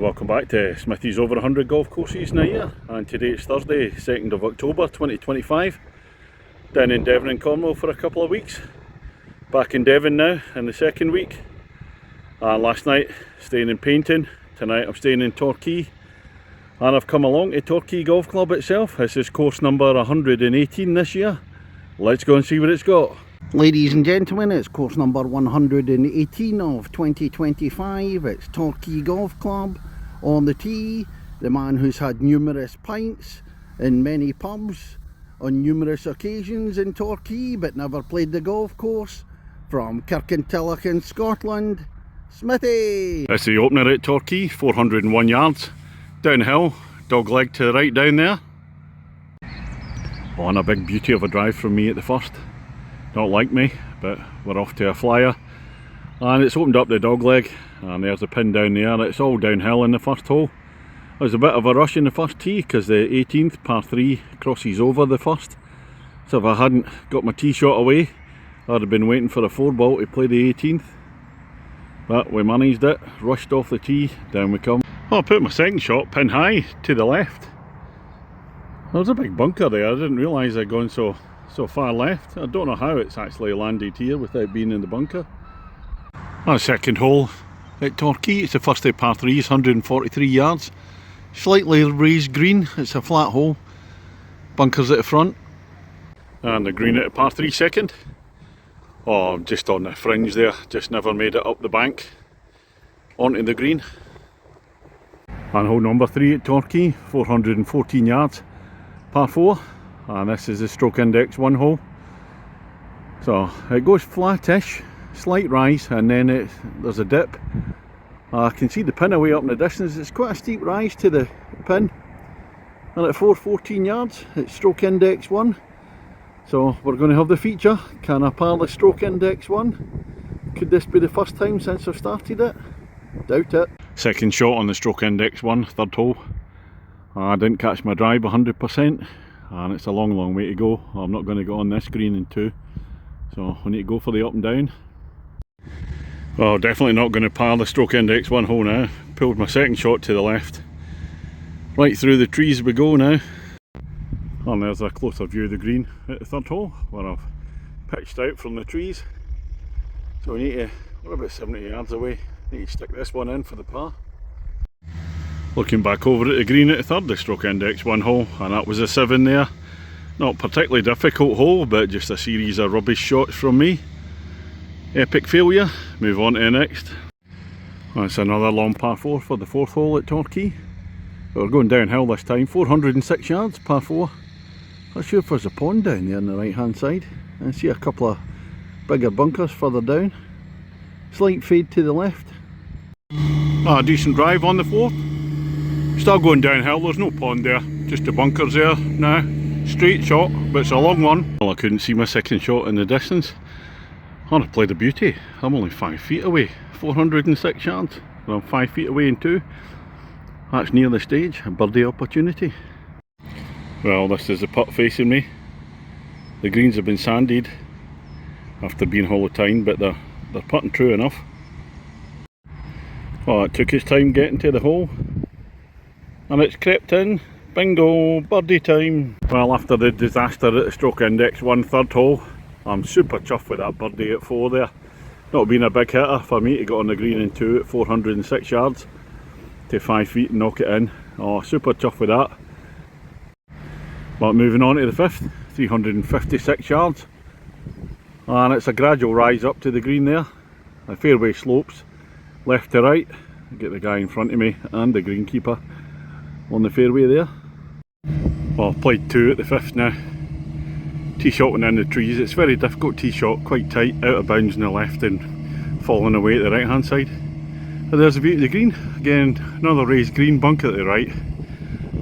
welcome back to Smithy's over 100 golf courses in a year, and today it's Thursday 2nd of October 2025, down in Devon and Cornwall for a couple of weeks. Back in Devon now in the second week, and last night staying in Painting, tonight I'm staying in Torquay, and I've come along to Torquay Golf Club itself. This is course number 118 this year. Let's go and see what it's got. Ladies and gentlemen, it's course number 118 of 2025. It's Torquay Golf Club. On the tee, the man who's had numerous pints in many pubs on numerous occasions in Torquay but never played the golf course, from Kirkintilloch in Scotland, Smithy. It's the opener at Torquay, 401 yards, downhill, dog leg to the right down there. Oh, and a big beauty of a drive from me at the first. Not like me, but we're off to a flyer, and it's opened up the dog leg, and there's a pin down there. It's all downhill in the first hole. There's a bit of a rush in the first tee because the 18th par 3 crosses over the first, so if I hadn't got my tee shot away, I'd have been waiting for a 4-ball to play the 18th, but we managed it, rushed off the tee, down we come. Oh, I put my second shot pin high to the left. There's a big bunker there. I didn't realise I'd gone so far left. I don't know how it's actually landed here without being in the bunker. Our second hole at Torquay. It's the first of par 3s, 143 yards. Slightly raised green. It's a flat hole. Bunkers at the front. And the green at the par 3 second. Oh, just on the fringe there. Just never made it up the bank onto the green. And hole number 3 at Torquay, 414 yards, par 4. And this is the stroke index 1 hole. So it goes flattish, slight rise, and then there's a dip. I can see the pin away up in the distance. It's quite a steep rise to the pin, and at 414 yards it's stroke index 1. So we're going to have the feature, can I par the stroke index 1? Could this be the first time since I've started it? Doubt it. Second shot on the stroke index 1, third hole. I didn't catch my drive 100%. And it's a long way to go. I'm not going to go on this green in 2, so we need to go for the up and down. Well, definitely not going to par the stroke index 1 hole now. Pulled my second shot to the left, right through the trees we go now. And there's a closer view of the green at the third hole, where I've pitched out from the trees. So we need to, we're about 70 yards away, need to stick this one in for the par. Looking back over at the green at the third, the stroke index 1 hole, and that was a 7 there. Not particularly difficult hole, but just a series of rubbish shots from me. Epic failure. Move on to the next. That's another long par 4 for the fourth hole at Torquay. But we're going downhill this time, 406 yards, par 4. Not sure if there's a pond down there on the right hand side. I see a couple of bigger bunkers further down. Slight fade to the left. A decent drive on the fourth. Still going downhill, there's no pond there, just the bunkers there now. Straight shot, but it's a long one. Well, I couldn't see my second shot in the distance. Oh, I played a beauty. I'm only 5 feet away, 406 yards, and I'm 5 feet away in 2. That's near the stage, a birdie opportunity. Well, this is the putt facing me. The greens have been sanded after being hollow tined, but they're putting true enough. Well, it took its time getting to the hole, and it's crept in. Bingo, birdie time. Well, after the disaster at the stroke index 1 third hole, I'm super chuffed with that birdie at 4 there. Not been a big hitter for me to get on the green in 2 at 406 yards to 5 feet and knock it in. Oh, super chuffed with that. But moving on to the fifth, 356 yards, and it's a gradual rise up to the green there. The fairway slopes left to right. Get the guy in front of me and the greenkeeper on the fairway there. Well, I've played 2 at the fifth now. Tee shot went in the trees. It's very difficult tee shot, quite tight, out of bounds on the left and falling away at the right hand side. But there's a view of the green. Again, another raised green, bunker at the right.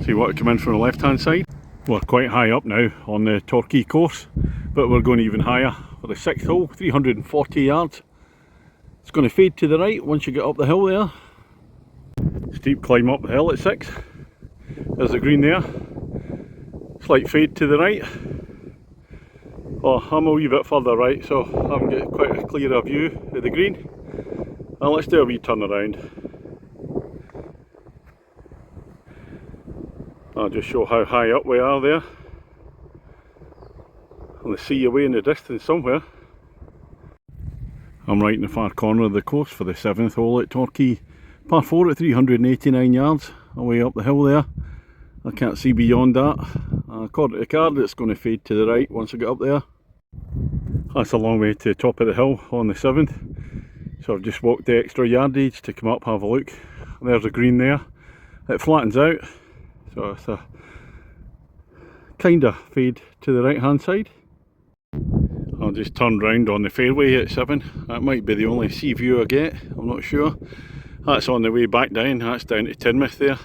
So you want to come in from the left hand side. We're quite high up now on the Torquay course, but we're going even higher for the 6th hole, 340 yards. It's going to fade to the right once you get up the hill there. Steep climb up the hill at 6. There's the green there. Slight fade to the right. Oh, I'm a wee bit further right, so I haven't got quite a clearer view of the green. Now let's do a wee turn around. I'll just show how high up we are there. And the sea away in the distance somewhere. I'm right in the far corner of the course for the 7th hole at Torquay. Par 4 at 389 yards, away up the hill there. I can't see beyond that. According to the card, it's going to fade to the right once I get up there. That's a long way to the top of the hill on the 7th. So I've just walked the extra yardage to come up, have a look. There's a green there. It flattens out, so it's a kind of fade to the right hand side. I'll just turn round on the fairway at 7. That might be the only sea view I get, I'm not sure. That's on the way back down, that's down to Teignmouth there.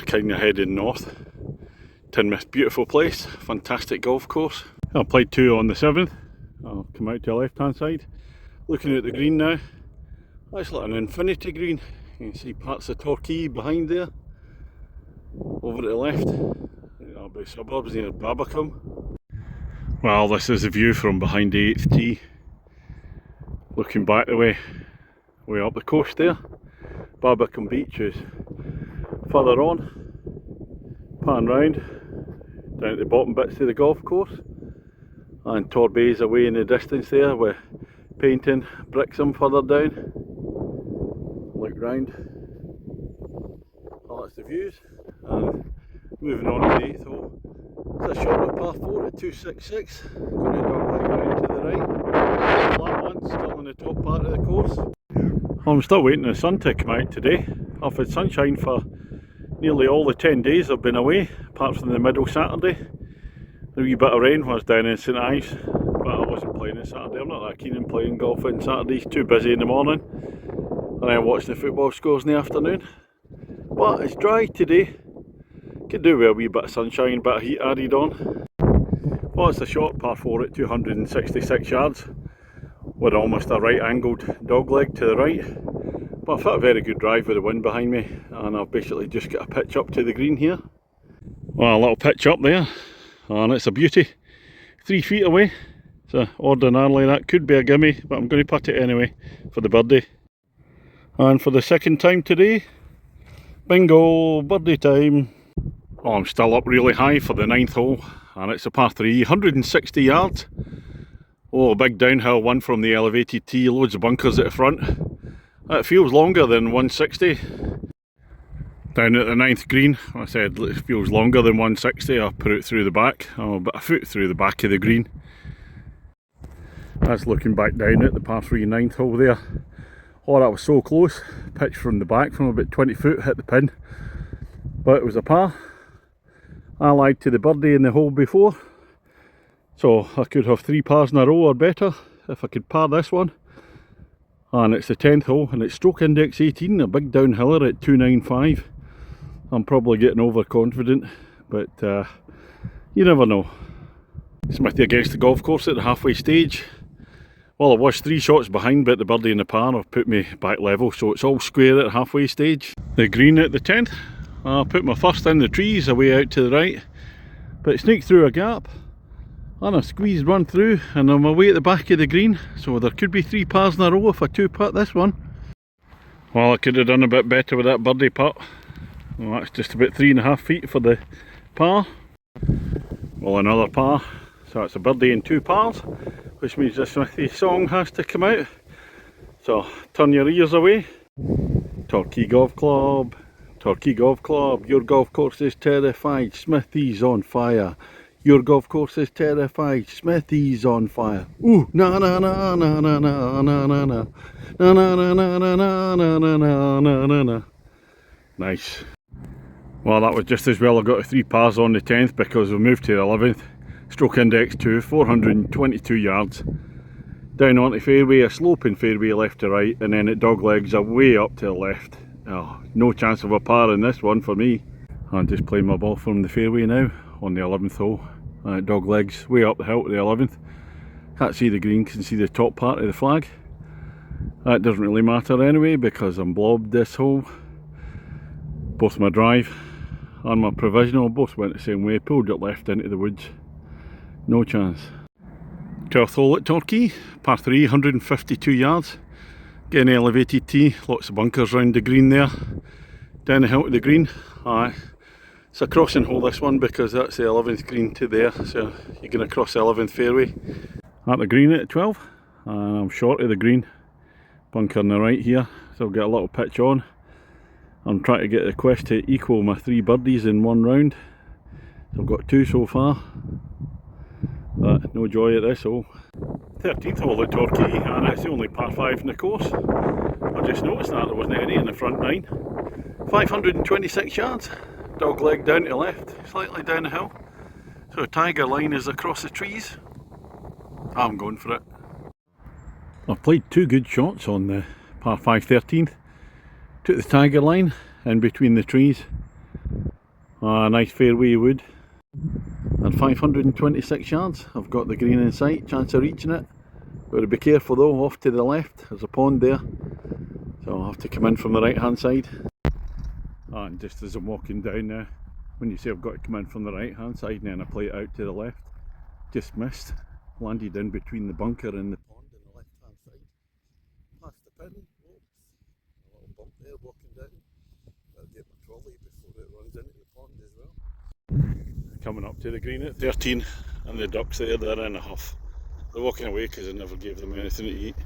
Kind of heading north. Teignmouth, beautiful place, fantastic golf course. I played 2 on the 7th. I'll come out to the left hand side. Looking at the green now. That's like an infinity green. You can see parts of Torquay behind there. Over to the left. That'll be suburbs near Barbican. Well, this is the view from behind the 8th tee. Looking back the way up the coast there. Barbican Beach is further on. Pan round down at the bottom bits of the golf course. And Torquay's away in the distance there with painting Brixham further down. Look round. Oh, that's the views. And moving on to the 8th hole. It's a short of par 4 at 266. Going to dogleg round to the right. Flat one, still in the top part of the course. I'm still waiting for the sun to come out today. I've had sunshine for nearly all the 10 days I've been away, apart from the middle Saturday. A wee bit of rain was down in St Ives, but I wasn't playing on Saturday. I'm not that keen on playing golf on Saturdays, too busy in the morning. And I watch the football scores in the afternoon. But it's dry today. Could do with a wee bit of sunshine, bit of heat added on. Well, it's a short par 4 at 266 yards with almost a right angled dogleg to the right. But I've had a very good drive with the wind behind me, and I've basically just got a pitch up to the green here. Well, a little pitch up there, and it's a beauty. 3 feet away, so ordinarily that could be a gimme, but I'm going to putt it anyway for the birdie. And for the second time today, bingo, birdie time. Oh, I'm still up really high for the 9th hole, and it's a par 3, 160 yards. Oh, a big downhill one from the elevated tee, loads of bunkers at the front. It feels longer than 160. Down at the 9th green, I said it feels longer than 160. I put it through the back, about a foot through the back of the green. That's looking back down at the par 3 9th hole there. Oh, that was so close. Pitch from the back from about 20 foot, hit the pin. But it was a par. I lied to the birdie in the hole before. So I could have 3 pars in a row or better if I could par this one. And it's the 10th hole, and it's stroke index 18, a big downhiller at 295. I'm probably getting overconfident, but you never know. Smithy against the golf course at the halfway stage. Well, I was 3 shots behind, but the birdie and the par have put me back level, so it's all square at the halfway stage. The green at the 10th. I put my first in the trees away out to the right, but sneaked through a gap and I squeezed one through, and I'm away at the back of the green, so there could be 3 pars in a row if I 2-putt this one. Well, I could have done a bit better with that birdie putt. Well, that's just about 3.5 feet for the par. Well, another par, so it's a birdie and 2 pars, which means the Smithy song has to come out. So turn your ears away. Torquay Golf Club, Torquay Golf Club, your golf course is terrified, Smithy's on fire. Your golf course is terrified, Smithy's on fire. Ooh, na na na na na na na na na na na na na na na na na na na. Nice. Well, that was just as well. I got 3 pars on the 10th because we moved to the 11th. Stroke index 2, 422 yards. Down onto fairway, a sloping fairway left to right, and then it doglegs away up to the left. Oh, no chance of a par in this one for me. I'm just playing my ball from the fairway now on the 11th hole. Dog legs way up the hill to the 11th. Can't see the green, can see the top part of the flag. That doesn't really matter anyway because I'm blobbed this hole. Both my drive and my provisional both went the same way, pulled it left into the woods. No chance. 12th hole at Torquay, par 3, 152 yards. Getting elevated tee, lots of bunkers round the green there. Down the hill to the green. It's a crossing hole, this one, because that's the 11th green to there, so you're going to cross the 11th fairway. At the green at 12, and I'm short of the green, bunker on the right here, so I'll get a little pitch on. I'm trying to get the quest to equal my 3 birdies in one round, so I've got 2 so far, but no joy at this hole. 13th hole at Torquay, and it's the only par 5 in the course. I just noticed that there wasn't any in the front 9. 526 yards. Dog leg down to the left, slightly down the hill. So tiger line is across the trees. I'm going for it. I've played 2 good shots on the par 5 13th. Took the tiger line in between the trees. A nice fairway wood. And 526 yards. I've got the green in sight, chance of reaching it. Got to be careful though, off to the left, there's a pond there. So I'll have to come in from the right hand side. And just as I'm walking down now, when you say I've got to come in from the right hand side and then I play it out to the left, just missed, landed in between the bunker and the pond on the left hand side, past the pin. Oops, a little bump there walking down. I'll get my trolley before it runs into the pond as well. Coming up to the green at 13, and the ducks there, they're in a huff. They're walking away because I never gave them anything to eat.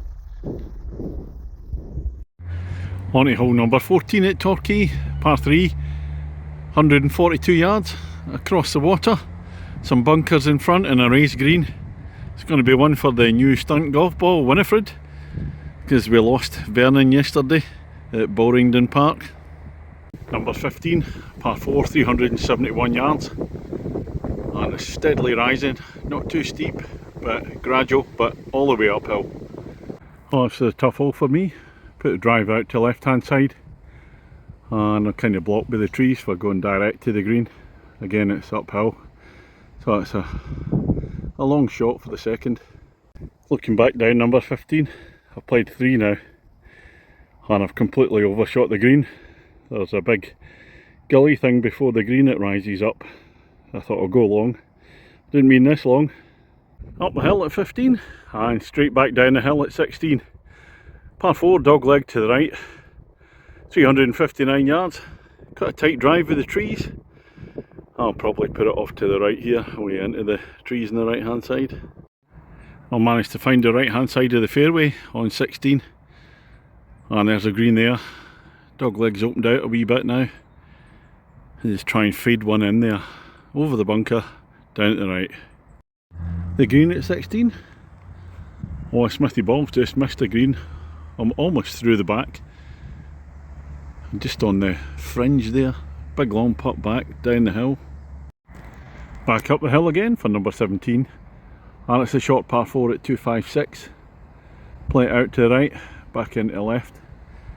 On to hole number 14 at Torquay, par 3, 142 yards across the water, some bunkers in front and a raised green. It's going to be one for the new stunt golf ball, Winifred, because we lost Vernon yesterday at Boringdon Park. Number 15, par 4, 371 yards, and it's steadily rising, not too steep but gradual, but all the way uphill. Oh, it's a tough hole for me. Put the drive out to the left hand side and I'm kind of blocked by the trees for going direct to the green. Again, it's uphill, so it's a long shot for the second. Looking back down number 15, I've played 3 now and I've completely overshot the green. There's a big gully thing before the green, it rises up. I thought I'll go long, didn't mean this long. Up the hill at 15 and straight back down the hill at 16. Par 4, dog leg to the right, 359 yards. Got a tight drive with the trees. I'll probably put it off to the right here, away into the trees on the right hand side. I'll manage to find the right hand side of the fairway on 16. And there's a green there. Dog leg's opened out a wee bit now. Just try and fade one in there, over the bunker, down to the right. The green at 16. Oh, Smithy ball's just missed the green. I'm almost through the back. I'm just on the fringe there. Big long putt back down the hill. Back up the hill again for number 17. And it's a short par 4 at 256. Play it out to the right, back into the left.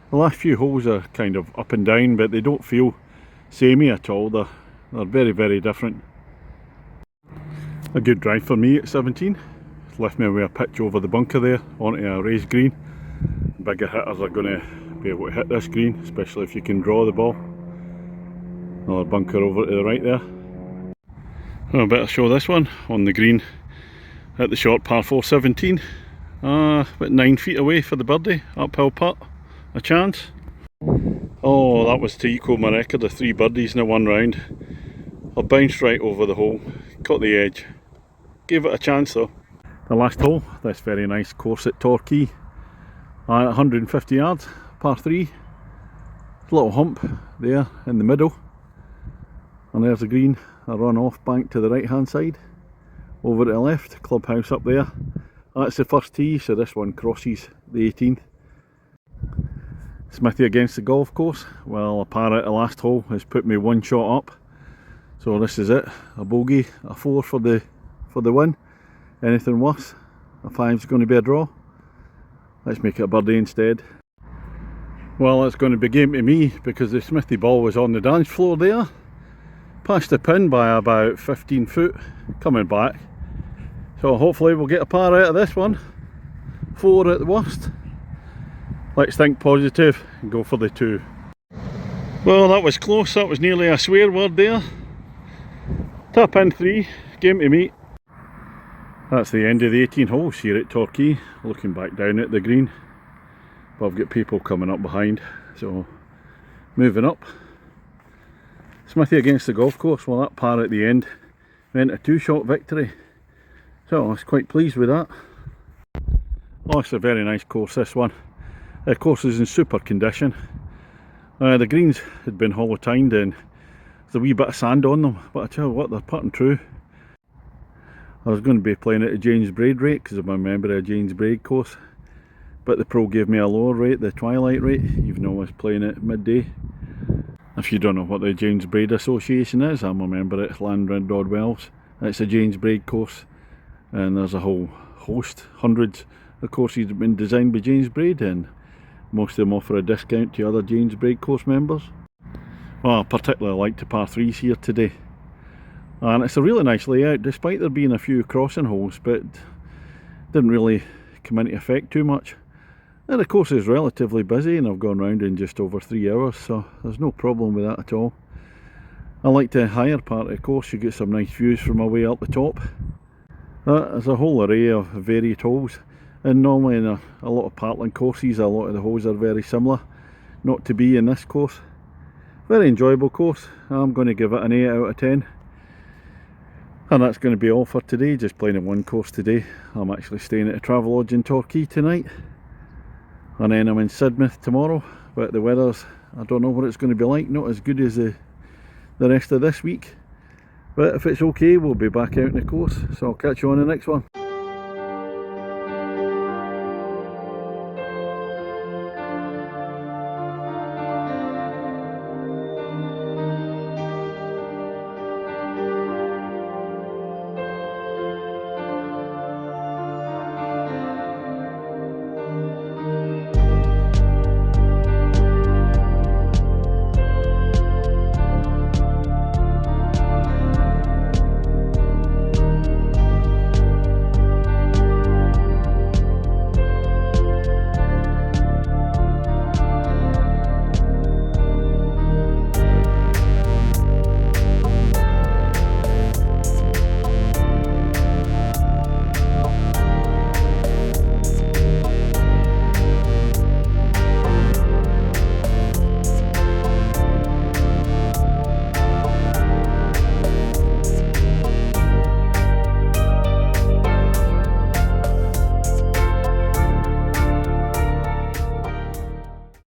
The last few holes are kind of up and down, but they don't feel samey at all. They're very, very different. A good drive for me at 17. It's left me with a pitch over the bunker there onto a raised green. Bigger hitters are going to be able to hit this green, especially if you can draw the ball. Another bunker over to the right there. I better show this one on the green at the short par 4 17. About 9 feet away for the birdie, uphill putt, a chance. Oh, that was to equal my record of 3 birdies in a one round. I bounced right over the hole, caught the edge, gave it a chance though. The last hole, this very nice course at Torquay, at 150 yards, par 3. A little hump there in the middle, and there's a green, a run off bank to the right hand side, over to the left, clubhouse up there. That's the first tee, so this one crosses the 18th. Smithy against the golf course. Well, a par at the last hole has put me 1 shot up, so this is it. A bogey, a 4 for the win. Anything worse, a 5's going to be a draw. Let's make it a birdie instead. Well, it's going to be game to me because the Smithy ball was on the dance floor there. Past the pin by about 15 foot, coming back. So hopefully we'll get a par out of this one. 4 at the worst. Let's think positive and go for the 2. Well, that was close, that was nearly a swear word there. Tap in 3, game to me. That's the end of the 18 holes here at Torquay. Looking back down at the green, but I've got people coming up behind, so moving up. Smithy against the golf course. Well, that par at the end went a 2-shot victory, so I was quite pleased with that. Oh, it's a very nice course, this one. The course is in super condition. The greens had been hollow tined and there's a wee bit of sand on them, but I tell you what, they're putting true. I was going to be playing at a James Braid rate because I'm a member of a James Braid course, but the pro gave me a lower rate, the twilight rate, even though I was playing at midday. If you don't know what the James Braid Association is, I'm a member at Landrod Wells. It's a James Braid course, and there's a whole host, hundreds of courses that have been designed by James Braid, and most of them offer a discount to other James Braid course members. Well, I particularly like the par 3s here today, and it's a really nice layout despite there being a few crossing holes, but didn't really come into effect too much. And the course is relatively busy and I've gone round in just over 3 hours, so there's no problem with that at all. I like the higher part of the course, you get some nice views from away up the top. There's a whole array of varied holes, and normally in a lot of Partland courses a lot of the holes are very similar. Not to be in this course. Very enjoyable course. I'm going to give it an 8 out of 10. And that's going to be all for today, just playing in one course today. I'm actually staying at a Travelodge in Torquay tonight, and then I'm in Sidmouth tomorrow, but the weather's, I don't know what it's going to be like, not as good as the rest of this week, but if it's okay we'll be back out in the course, so I'll catch you on the next one.